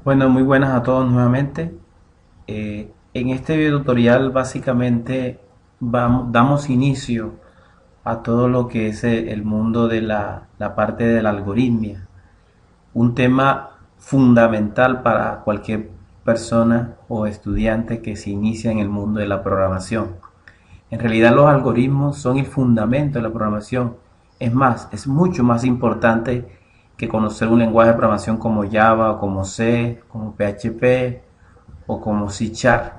Bueno, muy buenas a todos nuevamente. En este video tutorial básicamente damos inicio a todo lo que es el mundo de la parte de la algoritmia, un tema fundamental para cualquier persona o estudiante que se inicia en el mundo de la programación. En realidad los algoritmos son el fundamento de la programación. Es más, es mucho más importante que conocer un lenguaje de programación como Java, o como C, como PHP o como C Sharp.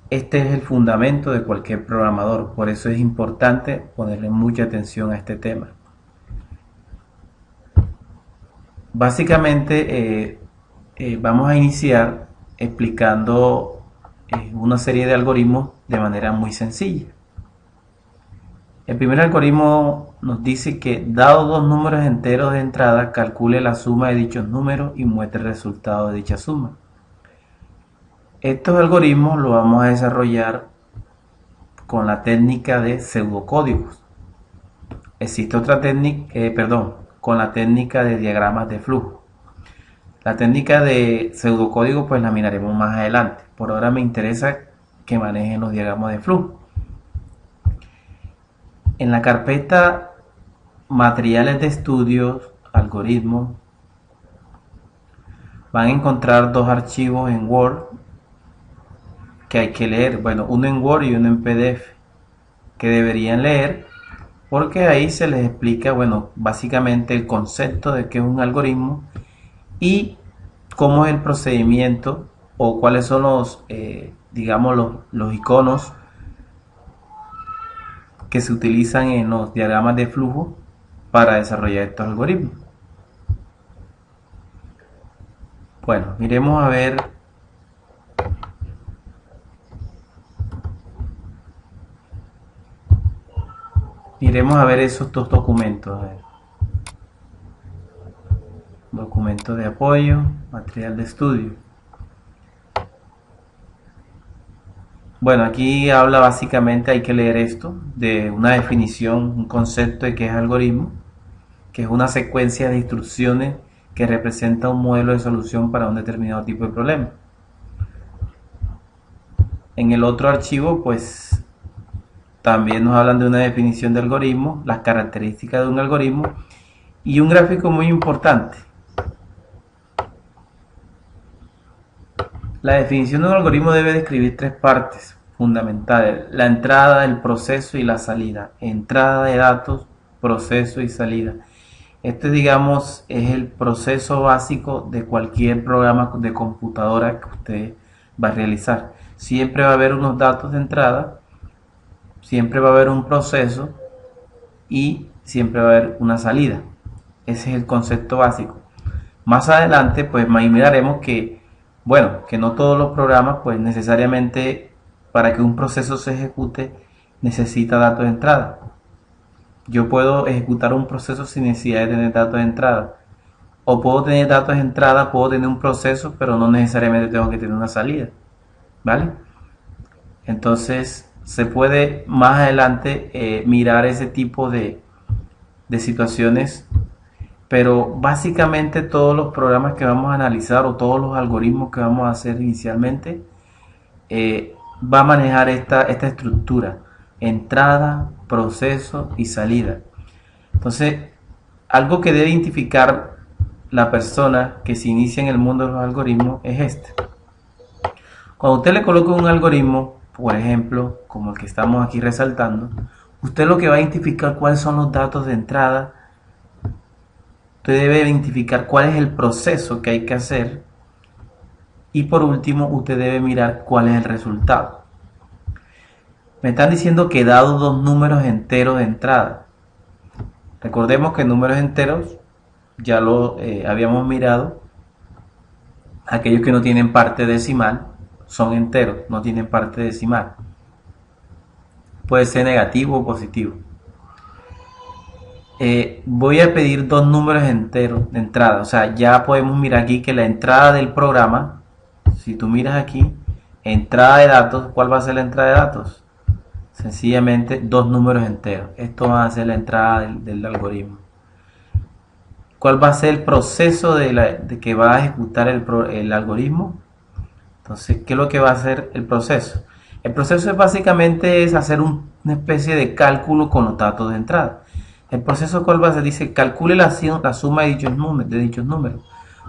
Este es el fundamento de cualquier programador, por eso es importante ponerle mucha atención a este tema. Básicamente vamos a iniciar explicando una serie de algoritmos de manera muy sencilla. El primer algoritmo nos dice que, dado dos números enteros de entrada, calcule la suma de dichos números y muestre el resultado de dicha suma. Estos algoritmos los vamos a desarrollar con la técnica de pseudocódigos. Existe otra técnica, con la técnica de diagramas de flujo. La técnica de pseudocódigo pues la miraremos más adelante. Por ahora me interesa que manejen los diagramas de flujo. En la carpeta materiales de estudios, algoritmos, van a encontrar dos archivos en Word que hay que leer. Bueno, uno en Word y uno en PDF que deberían leer porque ahí se les explica, bueno, básicamente el concepto de qué es un algoritmo y cómo es el procedimiento o cuáles son digamos, los iconos que se utilizan en los diagramas de flujo para desarrollar estos algoritmos. Bueno, miremos a ver esos dos documentos. A ver. Documento de apoyo, material de estudio. Bueno, aquí habla básicamente, hay que leer esto, de una definición, un concepto de qué es algoritmo, que es una secuencia de instrucciones que representa un modelo de solución para un determinado tipo de problema. En el otro archivo, pues también nos hablan de una definición de algoritmo, las características de un algoritmo y un gráfico muy importante. La definición de un algoritmo debe describir tres partes fundamentales: la entrada, el proceso y la salida. Entrada de datos, proceso y salida. Este, digamos, es el proceso básico de cualquier programa de computadora que usted va a realizar. Siempre va a haber unos datos de entrada, siempre va a haber un proceso y siempre va a haber una salida. Ese es el concepto básico. Más adelante, pues miraremos que, bueno, que no todos los programas, pues necesariamente para que un proceso se ejecute necesita datos de entrada. Yo puedo ejecutar un proceso sin necesidad de tener datos de entrada. O puedo tener datos de entrada, puedo tener un proceso, pero no necesariamente tengo que tener una salida. ¿Vale? Entonces se puede más adelante mirar ese tipo de situaciones, pero básicamente todos los programas que vamos a analizar o todos los algoritmos que vamos a hacer inicialmente va a manejar esta estructura: entrada, proceso y salida. Entonces, algo que debe identificar la persona que se inicia en el mundo de los algoritmos es este. Cuando usted le coloca un algoritmo, por ejemplo, como el que estamos aquí resaltando, usted lo que va a identificar cuáles son los datos de entrada. Usted debe identificar cuál es el proceso que hay que hacer y por último usted debe mirar cuál es el resultado. Me están diciendo que dado dos números enteros de entrada. Recordemos que números enteros ya lo habíamos mirado. Aquellos que no tienen parte decimal son enteros, no tienen parte decimal. Puede ser negativo o positivo. Voy a pedir dos números enteros de entrada. O sea, ya podemos mirar aquí que la entrada del programa, si tú miras aquí, entrada de datos, ¿cuál va a ser la entrada de datos? Sencillamente dos números enteros. Esto va a ser la entrada del algoritmo. ¿Cuál va a ser el proceso de que va a ejecutar el algoritmo? Entonces, ¿qué es lo que va a hacer el proceso? El proceso es básicamente es hacer una especie de cálculo con los datos de entrada. El proceso, ¿cuál va a ser? Dice, calcule la suma de dichos números.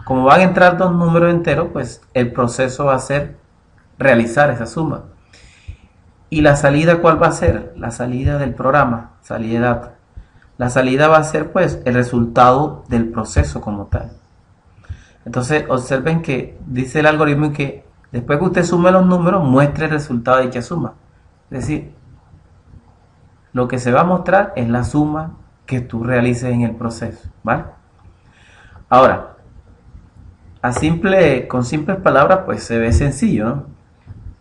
Como van a entrar dos números enteros, pues el proceso va a ser realizar esa suma. ¿Y la salida cuál va a ser? La salida del programa, salida de datos. La salida va a ser pues el resultado del proceso como tal. Entonces observen que dice el algoritmo que después que usted sume los números, muestre el resultado de dicha suma. Es decir, lo que se va a mostrar es la suma que tú realices en el proceso, ¿vale? Ahora, con simples palabras, pues se ve sencillo, ¿no?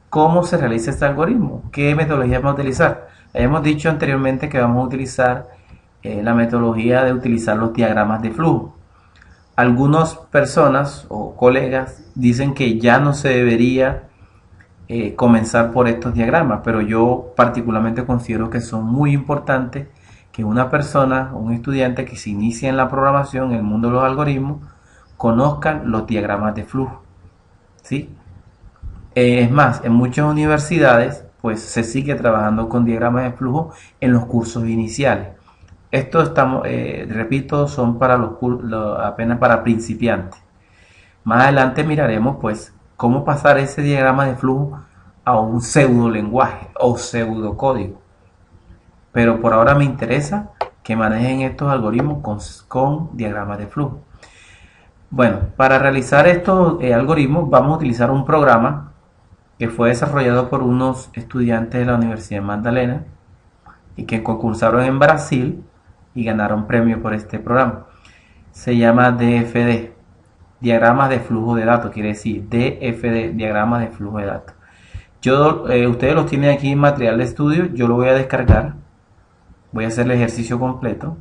¿Cómo se realiza este algoritmo? ¿Qué metodología vamos a utilizar? Hemos dicho anteriormente que vamos a utilizar la metodología de utilizar los diagramas de flujo. Algunas personas o colegas dicen que ya no se debería comenzar por estos diagramas, pero yo particularmente considero que son muy importantes que una persona, un estudiante que se inicia en la programación, en el mundo de los algoritmos, conozcan los diagramas de flujo, ¿sí? Es más, en muchas universidades pues se sigue trabajando con diagramas de flujo en los cursos iniciales. Esto repito, son para apenas para principiantes. Más adelante miraremos pues cómo pasar ese diagrama de flujo a un pseudo lenguaje o pseudo código. Pero por ahora me interesa que manejen estos algoritmos con diagramas de flujo. Bueno, para realizar estos algoritmos vamos a utilizar un programa que fue desarrollado por unos estudiantes de la Universidad de Magdalena y que concursaron en Brasil y ganaron premio por este programa. Se llama DFD, diagramas de flujo de datos, quiere decir DFD, diagramas de flujo de datos. Ustedes los tienen aquí en material de estudio, yo lo voy a descargar, voy a hacer el ejercicio completo,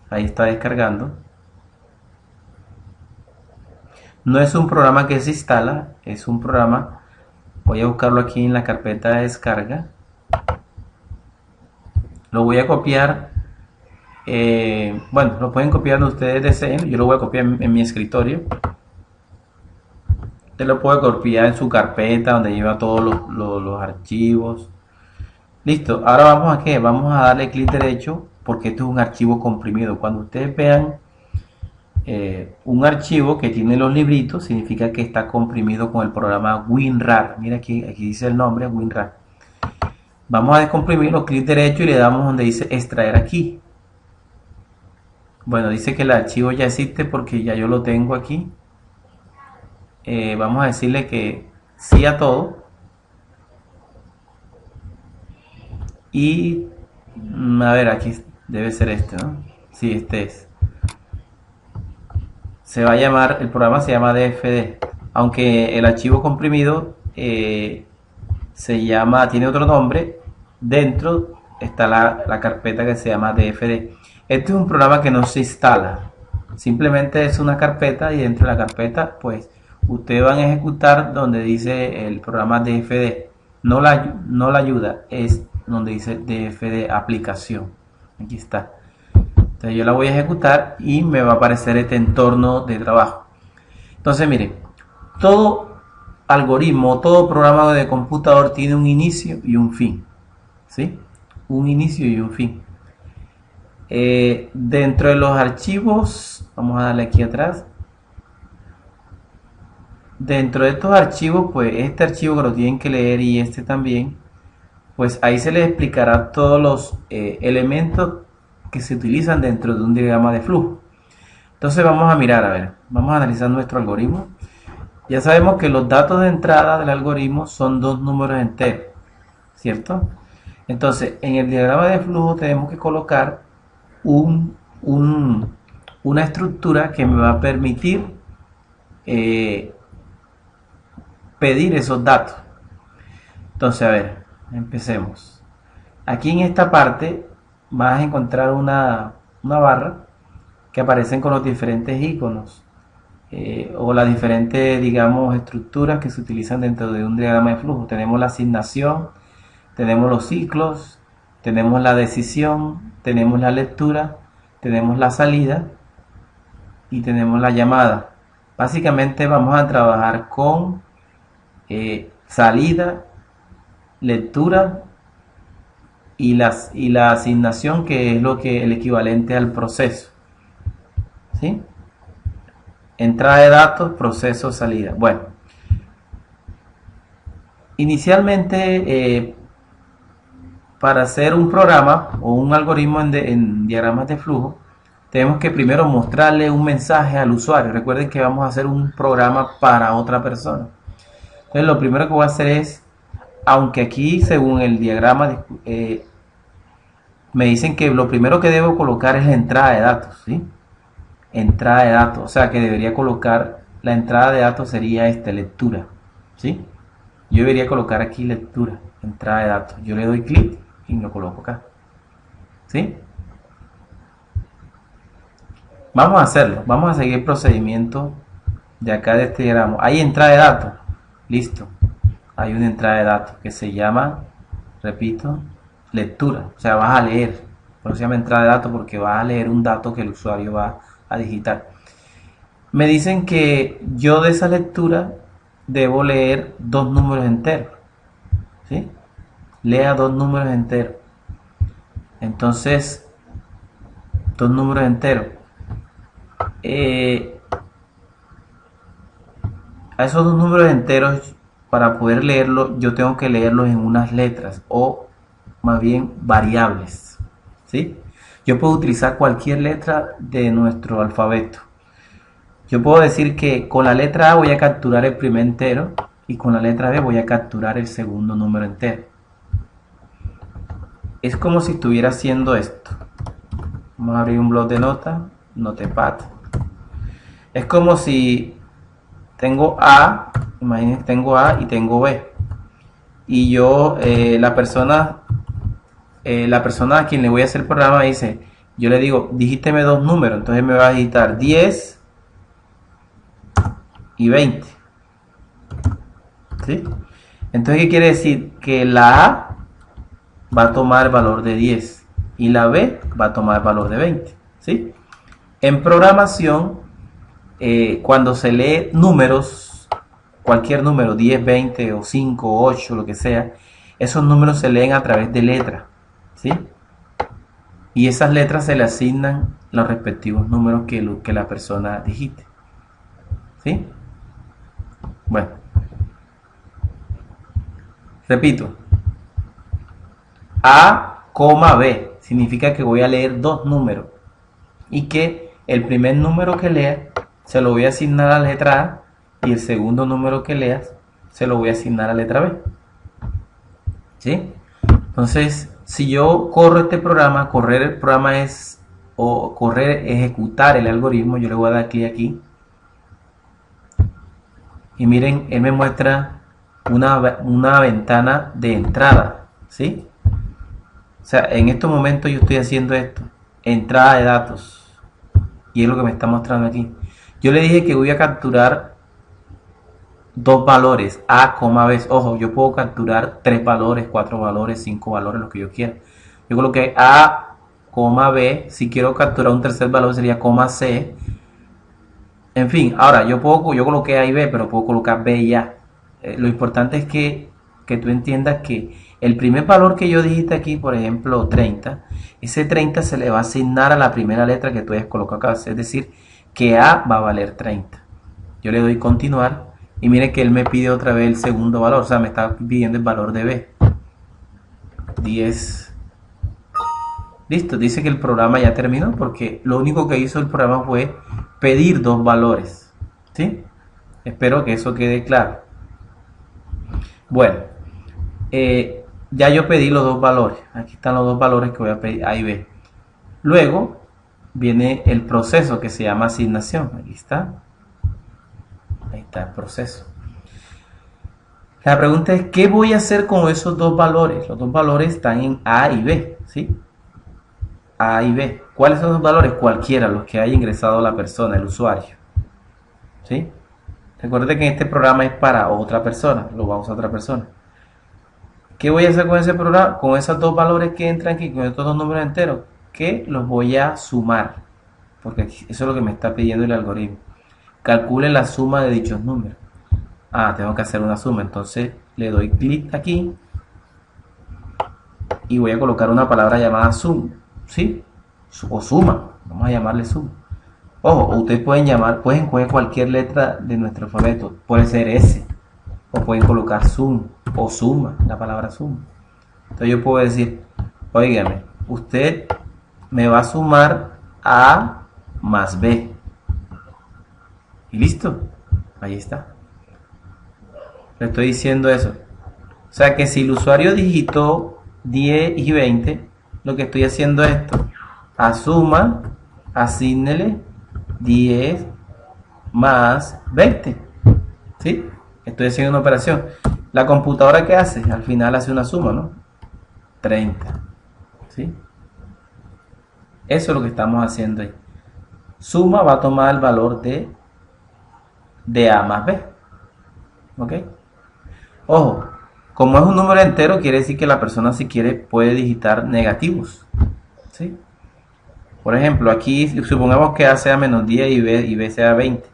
ahí está descargando. No es un programa que se instala, es un programa, voy a buscarlo aquí en la carpeta de descarga, lo voy a copiar, bueno, lo pueden copiar donde ustedes deseen, yo lo voy a copiar en mi escritorio. Usted lo puede copiar en su carpeta donde lleva todos los archivos. Listo, ahora vamos a qué, vamos a darle clic derecho porque esto es un archivo comprimido. Cuando ustedes vean un archivo que tiene los libritos, significa que está comprimido con el programa WinRAR. Mira aquí dice el nombre, WinRAR. Vamos a descomprimirlo, clic derecho y le damos donde dice extraer aquí. Bueno, dice que el archivo ya existe porque ya yo lo tengo aquí. Vamos a decirle que sí a todo. Y a ver, aquí debe ser este, ¿no? Sí, este es. Se va a llamar, el programa se llama DFD, aunque el archivo comprimido tiene otro nombre. Dentro está la carpeta que se llama DFD. Este es un programa que no se instala, simplemente es una carpeta y dentro de la carpeta pues ustedes van a ejecutar donde dice el programa DFD, no la ayuda, es donde dice DFD aplicación. Aquí está. Entonces yo la voy a ejecutar y me va a aparecer este entorno de trabajo. Entonces mire, todo algoritmo, todo programa de computador tiene un inicio y un fin, ¿sí? Un inicio y un fin. Dentro de los archivos, vamos a darle aquí atrás. Dentro de estos archivos, pues este archivo que lo tienen que leer y este también, pues ahí se les explicará todos los elementos que se utilizan dentro de un diagrama de flujo. Entonces vamos a mirar, a ver, vamos a analizar nuestro algoritmo. Ya sabemos que los datos de entrada del algoritmo son dos números enteros, ¿cierto? Entonces en el diagrama de flujo tenemos que colocar una estructura que me va a permitir pedir esos datos. Entonces, a ver, empecemos. Aquí en esta parte vas a encontrar una barra que aparecen con los diferentes iconos o las diferentes, digamos, estructuras que se utilizan dentro de un diagrama de flujo. Tenemos la asignación, tenemos los ciclos, tenemos la decisión, tenemos la lectura, tenemos la salida y tenemos la llamada. Básicamente vamos a trabajar con salida, lectura y la asignación, que es el equivalente al proceso. ¿Sí? Entrada de datos, proceso, salida. Bueno, inicialmente para hacer un programa o un algoritmo en diagramas de flujo, tenemos que primero mostrarle un mensaje al usuario. Recuerden que vamos a hacer un programa para otra persona. Entonces lo primero que voy a hacer es, aunque aquí según el diagrama me dicen que lo primero que debo colocar es la entrada de datos, ¿sí? Entrada de datos, o sea que debería colocar, la entrada de datos sería lectura, ¿sí? Yo debería colocar aquí lectura, entrada de datos. Yo le doy clic y lo coloco acá, ¿sí? Vamos a hacerlo, vamos a seguir el procedimiento de acá de este diagrama. Hay entrada de datos, listo. Hay una entrada de datos que se llama, repito, lectura, o sea, vas a leer. Por eso se llama entrada de datos, porque vas a leer un dato que el usuario va a digitar. Me dicen que yo de esa lectura debo leer dos números enteros, ¿sí? Lea dos números enteros. Entonces, dos números enteros. A esos dos números enteros, para poder leerlos, yo tengo que leerlos en unas letras, o más bien variables, ¿sí? Yo puedo utilizar cualquier letra de nuestro alfabeto. Yo puedo decir que con la letra A voy a capturar el primer entero y con la letra B voy a capturar el segundo número entero. Es como si estuviera haciendo esto. Vamos a abrir un bloc de notas, Notepad. Es como si tengo A, imagínense, tengo A y tengo B. Y yo, la persona a quien le voy a hacer el programa dice, yo le digo, digíteme dos números, entonces me va a digitar 10 y 20. ¿Sí? Entonces, ¿qué quiere decir? Que la A va a tomar el valor de 10 y la B va a tomar el valor de 20. ¿Sí? En programación, cuando se lee números, cualquier número, 10, 20 o 5, 8, lo que sea, esos números se leen a través de letras, ¿sí? Y esas letras se le asignan los respectivos números que la persona digite, ¿sí? Bueno, repito, A, B significa que voy a leer dos números y que el primer número que lea se lo voy a asignar a la letra A y el segundo número que leas se lo voy a asignar a la letra B. ¿Sí? Entonces, si yo corro este programa, correr el programa es, o correr, ejecutar el algoritmo, yo le voy a dar clic aquí. Y miren, él me muestra una ventana de entrada, ¿sí? O sea, en estos momentos yo estoy haciendo esto, entrada de datos, y es lo que me está mostrando aquí. Yo le dije que voy a capturar dos valores, A, B. Ojo, yo puedo capturar 3 valores, 4 valores, 5 valores, lo que yo quiera. Yo coloqué A, B. Si quiero capturar un tercer valor sería C. En fin, ahora yo coloqué A y B, pero puedo colocar B y A. Lo importante es que tú entiendas que el primer valor que yo digite aquí, por ejemplo 30, ese 30 se le va a asignar a la primera letra que tú hayas colocado acá. Es decir, que A va a valer 30. Yo le doy continuar y mire que él me pide otra vez el segundo valor, o sea, me está pidiendo el valor de B. 10. Listo, dice que el programa ya terminó porque lo único que hizo el programa fue pedir dos valores. ¿Sí? Espero que eso quede claro. Bueno, ya yo pedí los dos valores. Aquí están los dos valores que voy a pedir, A y B. Luego viene el proceso que se llama asignación. Aquí está. Ahí está el proceso. La pregunta es, ¿qué voy a hacer con esos dos valores? Los dos valores están en A y B, ¿sí? A y B. ¿Cuáles son los valores? Cualquiera, los que haya ingresado la persona, el usuario. ¿Sí? Recuerde que este programa es para otra persona, lo va a usar otra persona. ¿Qué voy a hacer con ese programa? Con esos dos valores que entran aquí, con estos dos números enteros, que los voy a sumar, porque eso es lo que me está pidiendo el algoritmo. Calcule la suma de dichos números. Tengo que hacer una suma, entonces le doy clic aquí y voy a colocar una palabra llamada sum, ¿sí? O suma, vamos a llamarle suma. Ojo, ustedes pueden coger cualquier letra de nuestro alfabeto, puede ser S, o pueden colocar sum o suma, la palabra suma. Entonces yo puedo decir, óigame, usted me va a sumar A más B. Y listo, ahí está. Le estoy diciendo eso. O sea que si el usuario digitó 10 y 20, lo que estoy haciendo es esto. A suma, asígnele 10 más 20. ¿Sí? Estoy haciendo una operación. La computadora, ¿qué hace? Al final hace una suma, ¿no? 30. ¿Sí? Eso es lo que estamos haciendo ahí. Suma va a tomar el valor de A más B. ¿Ok? Ojo, como es un número entero, quiere decir que la persona, si quiere, puede digitar negativos. ¿Sí? Por ejemplo, aquí supongamos que A sea menos 10 y B sea 20.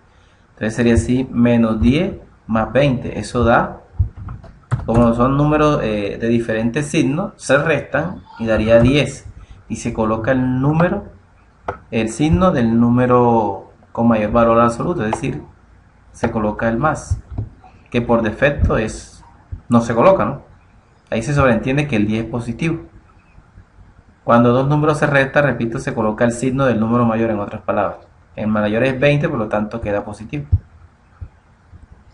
Entonces sería así, menos 10 más 20. Eso da, como son números de diferentes signos, se restan y daría 10. Y se coloca el signo del número con mayor valor absoluto, es decir, se coloca el más, que por defecto no se coloca, ¿no? Ahí se sobreentiende que el 10 es positivo. Cuando dos números se restan, repito, se coloca el signo del número mayor, en otras palabras. El mayor es 20, por lo tanto queda positivo.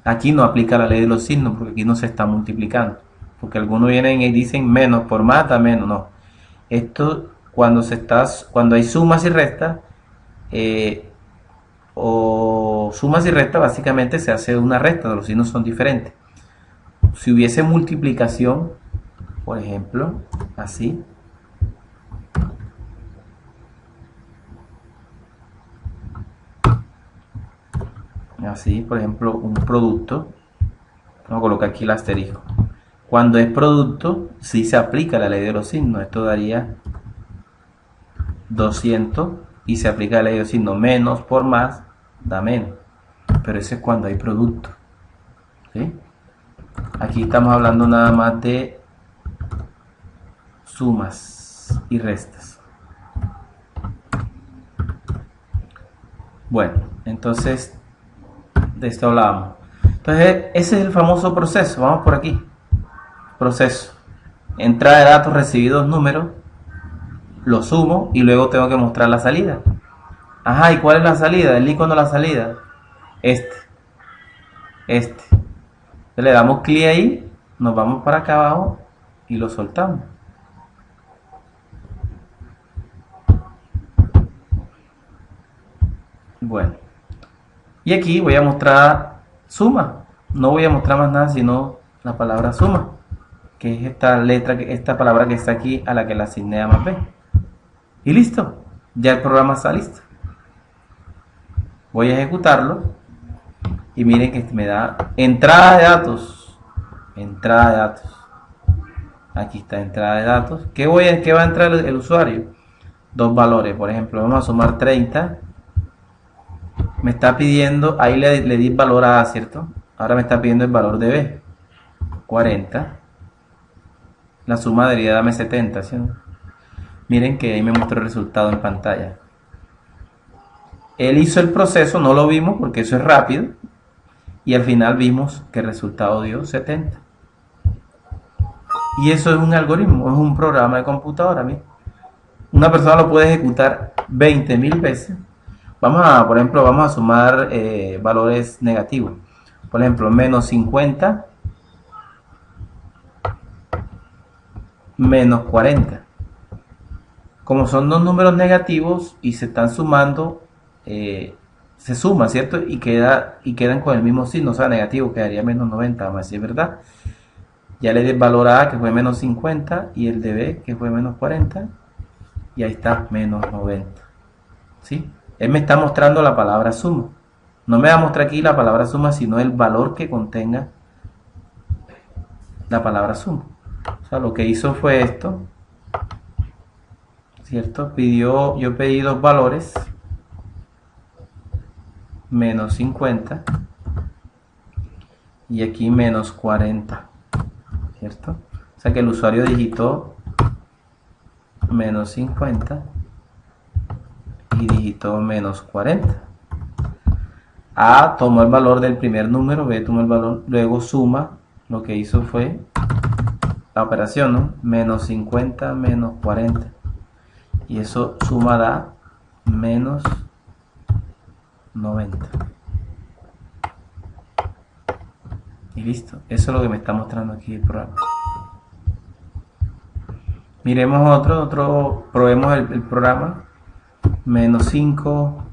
Aquí no aplica la ley de los signos, porque aquí no se está multiplicando. Porque algunos vienen y dicen menos por más da menos. No. Esto, cuando hay sumas y restas, o sumas y restas, básicamente se hace una resta, los signos son diferentes. Si hubiese multiplicación, por ejemplo, así, por ejemplo, un producto, vamos a colocar aquí el asterisco. Cuando es producto, sí se aplica la ley de los signos. Esto daría 200 y se aplica la ley de los signos. Menos por más da menos. Pero eso es cuando hay producto. ¿Sí? Aquí estamos hablando nada más de sumas y restas. Bueno, entonces de esto hablábamos. Entonces ese es el famoso proceso. Vamos por aquí. Proceso. Entrada de datos, recibí dos números, lo sumo y luego tengo que mostrar la salida. ¿Y cuál es la salida? El icono de la salida. Este. Entonces le damos clic ahí, nos vamos para acá abajo y lo soltamos. Bueno. Y aquí voy a mostrar suma. No voy a mostrar más nada sino la palabra suma, que es esta palabra que está aquí, a la que le asigné A más B. Y listo, ya el programa está listo. Voy a ejecutarlo y miren que me da entrada de datos. Entrada de datos. Aquí está entrada de datos. ¿Qué va a entrar el usuario? Dos valores, por ejemplo, vamos a sumar 30. Me está pidiendo, ahí le di valor a A, ¿cierto? Ahora me está pidiendo el valor de B. 40. La suma debería darme 70, ¿sí? Miren que ahí me muestra el resultado en pantalla. Él hizo el proceso, no lo vimos porque eso es rápido, y al final vimos que el resultado dio 70. Y eso es un algoritmo, es un programa de computadora. Miren. Una persona lo puede ejecutar 20.000 veces. Por ejemplo, vamos a sumar valores negativos. Por ejemplo, menos 50 menos 40. Como son dos números negativos y se están sumando, se suma, ¿cierto? Y quedan con el mismo signo, o sea, negativo, quedaría menos 90, vamos a decir, ¿verdad? Ya le di el valor a A, que fue menos 50, y el de B, que fue menos 40, y ahí está, menos 90. ¿Sí? Él me está mostrando la palabra suma. No me va a mostrar aquí la palabra suma, sino el valor que contenga la palabra suma. O sea, lo que hizo fue esto. ¿cierto? Yo pedí dos valores, menos 50 y aquí menos 40, ¿cierto? O sea que el usuario digitó menos 50 y digitó menos 40. A tomó el valor del primer número, B tomó el valor, luego suma, lo que hizo fue la operación, ¿no? Menos 50 menos 40. Y eso suma da menos 90. Y listo. Eso es lo que me está mostrando aquí el programa. Miremos probemos el programa. Menos 5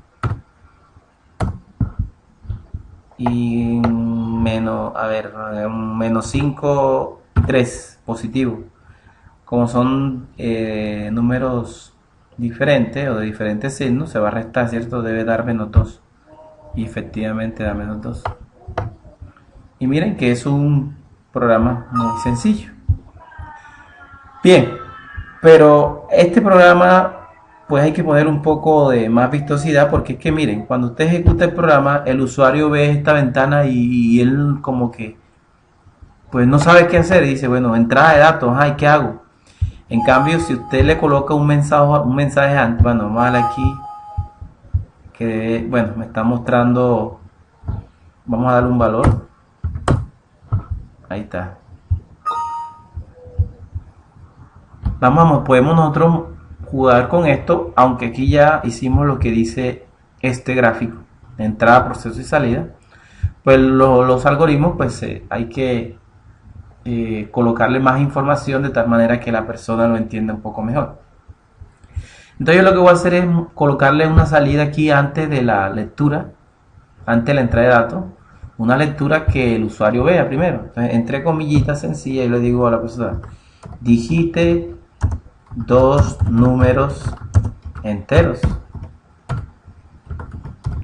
y menos, menos 5, 3 positivo. Como son números diferentes o de diferentes signos, se va a restar, ¿cierto? Debe dar menos 2. Y efectivamente da menos 2. Y miren que es un programa muy sencillo. Bien, pero este programa pues hay que poner un poco de más vistosidad, porque es que miren, cuando usted ejecuta el programa, el usuario ve esta ventana y él como que pues no sabe qué hacer y dice, bueno, entrada de datos, ay, ¿qué hago? En cambio, si usted le coloca un mensaje antes, bueno, vamos a darle aquí, que bueno, me está mostrando, vamos a darle un valor, ahí está. Podemos nosotros jugar con esto, aunque aquí ya hicimos lo que dice este gráfico, entrada, proceso y salida. Pues los algoritmos, pues hay que colocarle más información de tal manera que la persona lo entienda un poco mejor. Entonces yo lo que voy a hacer es colocarle una salida aquí antes de la lectura, antes de la entrada de datos, una lectura que el usuario vea primero. Entonces, entre comillitas sencillas, y le digo a la persona, digite dos números enteros.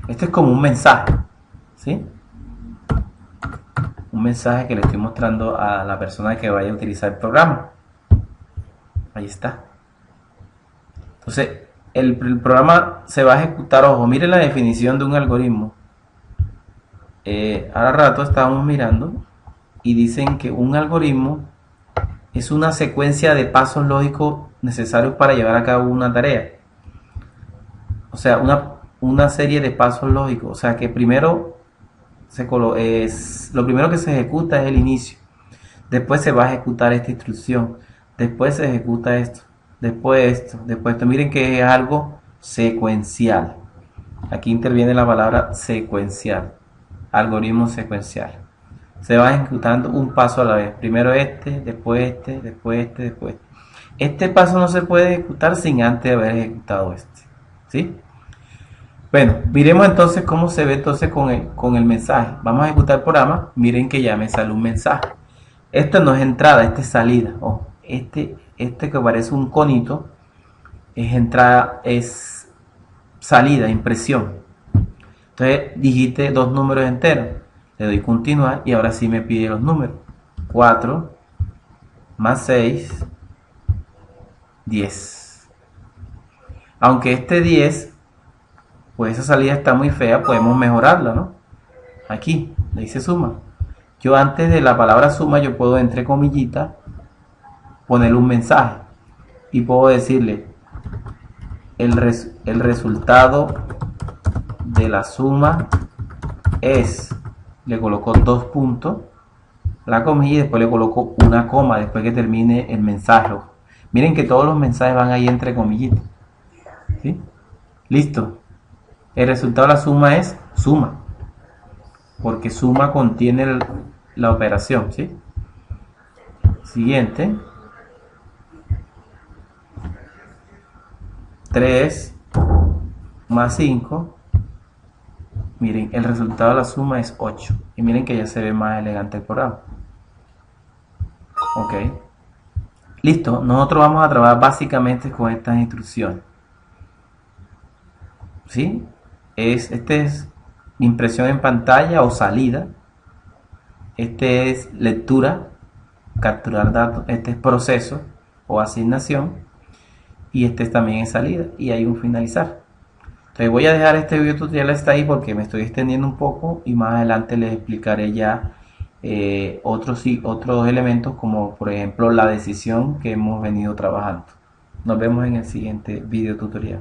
Este es como un mensaje, ¿sí? Un mensaje que le estoy mostrando a la persona que vaya a utilizar el programa. Ahí está. Entonces, el programa se va a ejecutar. Ojo, miren la definición de un algoritmo. Ahora rato estábamos mirando y dicen que un algoritmo es una secuencia de pasos lógicos necesarios para llevar a cabo una tarea. O sea, una serie de pasos lógicos. O sea, que primero lo primero que se ejecuta es el inicio. Después se va a ejecutar esta instrucción. Después se ejecuta esto. Después esto. Después esto. Miren que es algo secuencial. Aquí interviene la palabra secuencial. Algoritmo secuencial. Se va ejecutando un paso a la vez. Primero este, después este, después este, después este. Este paso no se puede ejecutar sin antes haber ejecutado este. ¿Sí? Bueno, miremos entonces cómo se ve entonces con el mensaje. Vamos a ejecutar el programa. Miren que ya me sale un mensaje. Esto no es entrada, este es salida. Oh, este que parece un conito es entrada, es salida, impresión. Entonces digite dos números enteros. Le doy continuar y ahora sí me pide los números. 4 más 6, 10. Aunque este 10, pues esa salida está muy fea, podemos mejorarla, ¿no? Aquí, le dice suma. Yo antes de la palabra suma, yo puedo entre comillitas ponerle un mensaje y puedo decirle el resultado de la suma es, le coloco 2 puntos, la comilla y después le coloco una coma después que termine el mensaje. Miren que todos los mensajes van ahí entre comillitas. ¿Sí? Listo. El resultado de la suma es suma, porque suma contiene la operación, ¿sí? Siguiente. 3 más 5. Miren, el resultado de la suma es 8. Y miren que ya se ve más elegante el programa. Ok. Listo. Nosotros vamos a trabajar básicamente con estas instrucciones. ¿Sí? Este es impresión en pantalla o salida. Este es lectura, capturar datos. Este es proceso o asignación. y este también es salida y hay un finalizar. Entonces voy a dejar este video tutorial hasta ahí porque me estoy extendiendo un poco y más adelante les explicaré ya otros elementos como por ejemplo la decisión que hemos venido trabajando. Nos vemos en el siguiente video tutorial.